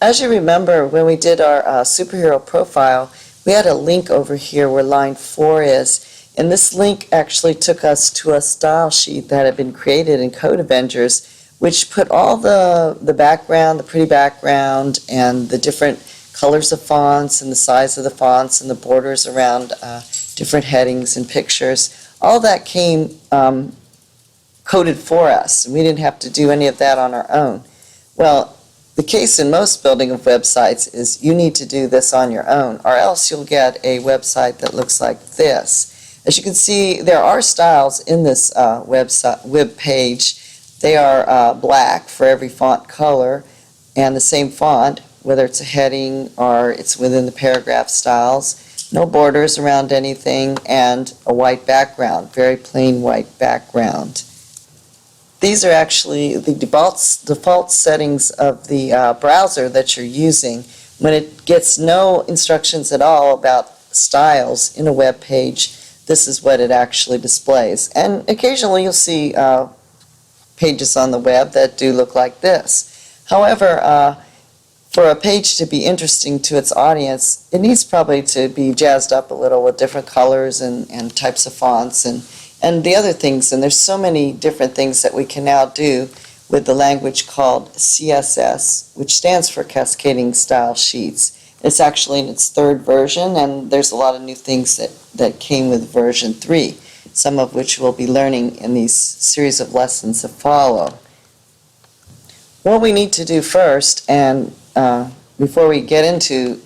As you remember, when we did our superhero profile, we had a link over here where line 4 is, and this link actually took us to a style sheet that had been created in Code Avengers, which put all the background, the pretty background, and the different colors of fonts and the size of the fonts and the borders around different headings and pictures. All that came coded for us, and we didn't have to do any of that on our own. Well, the case in most building of websites is you need to do this on your own, or else you'll get a website that looks like this. As you can see, there are styles in this web page. They are black for every font color and the same font, whether it's a heading or it's within the paragraph styles. No borders around anything, and a white background, very plain white background. These are actually the default settings of the browser that you're using. When it gets no instructions at all about styles in a web page, this is what it actually displays. And occasionally you'll see pages on the web that do look like this. However, for a page to be interesting to its audience, it needs probably to be jazzed up a little with different colors and types of fonts and the other things. And there's so many different things that we can now do with the language called CSS, which stands for Cascading Style Sheets. It's actually in its 3rd version, and there's a lot of new things that came with version 3, some of which we'll be learning in these series of lessons that follow. What we need to do first, and before we get into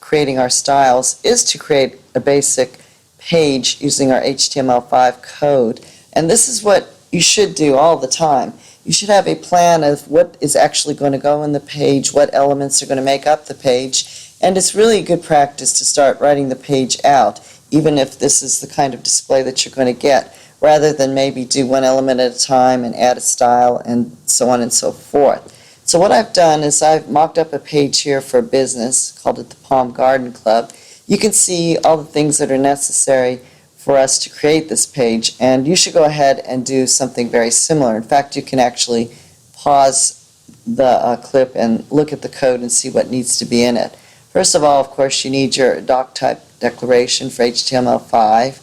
creating our styles, is to create a basic page using our HTML5 code. And this is what you should do all the time. You should have a plan of what is actually going to go in the page, what elements are going to make up the page, and it's really good practice to start writing the page out, even if this is the kind of display that you're going to get, rather than maybe do one element at a time and add a style and so on and so forth. So what I've done is I've mocked up a page here for a business, called it the Palm Garden Club. You can see all the things that are necessary for us to create this page, and you should go ahead and do something very similar. In fact, you can actually pause the clip and look at the code and see what needs to be in it. First of all, of course, you need your doc type declaration for HTML5.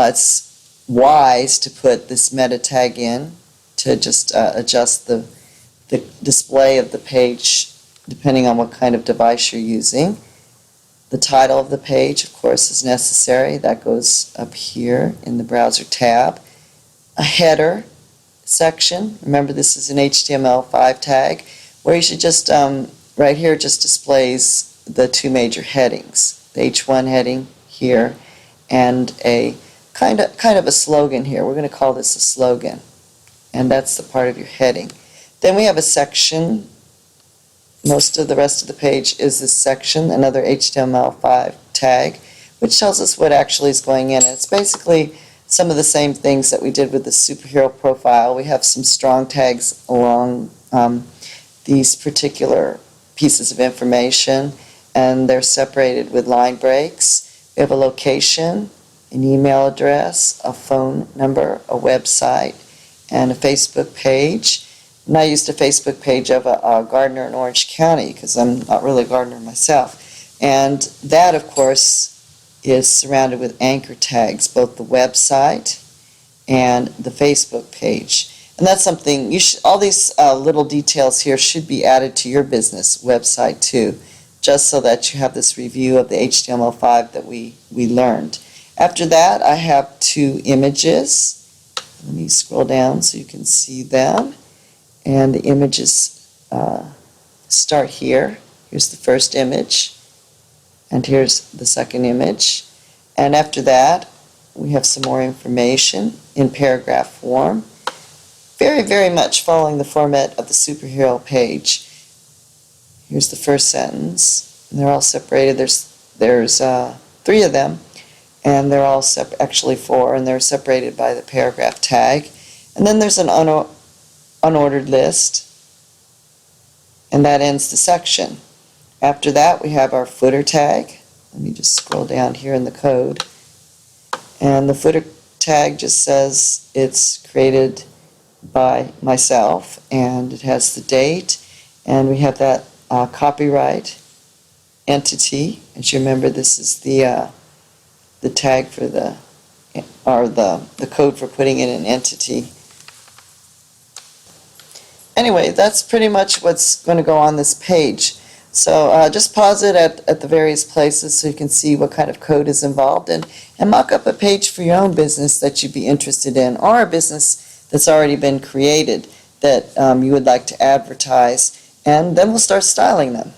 It's wise to put this meta tag in to just adjust the display of the page depending on what kind of device you're using. The title of the page, of course, is necessary. That goes up here in the browser tab. A header section. Remember, this is an HTML5 tag, where you should just, right here, just displays the 2 major headings. The H1 heading here and a kind of a slogan here. We're going to call this a slogan, and that's the part of your heading. Then we have a section. Most of the rest of the page is this section, another HTML5 tag, which tells us what actually is going in. And it's basically some of the same things that we did with the superhero profile. We have some strong tags along these particular pieces of information, and they're separated with line breaks. We have a location, an email address, a phone number, a website, and a Facebook page. And I used a Facebook page of a gardener in Orange County because I'm not really a gardener myself. And that, of course, is surrounded with anchor tags, both the website and the Facebook page. And that's something, all these little details here should be added to your business website too, just so that you have this review of the HTML5 that we learned. After that, I have 2 images. Let me scroll down so you can see them. And the images start here. Here's the first image, and here's the second image. And after that, we have some more information in paragraph form. Very, very much following the format of the superhero page. Here's the first sentence, and they're all separated. There's 3 of them, and they're all actually 4, and they're separated by the paragraph tag. And then there's an unordered list, and that ends the section. After that, we have our footer tag. Let me just scroll down here in the code, and the footer tag just says it's created by myself, and it has the date, and we have that copyright, entity. As you remember, this is the tag for the code for putting in an entity. Anyway, that's pretty much what's going to go on this page. So just pause it at the various places so you can see what kind of code is involved, and mock up a page for your own business that you'd be interested in, or a business that's already been created that you would like to advertise, and then we'll start styling them.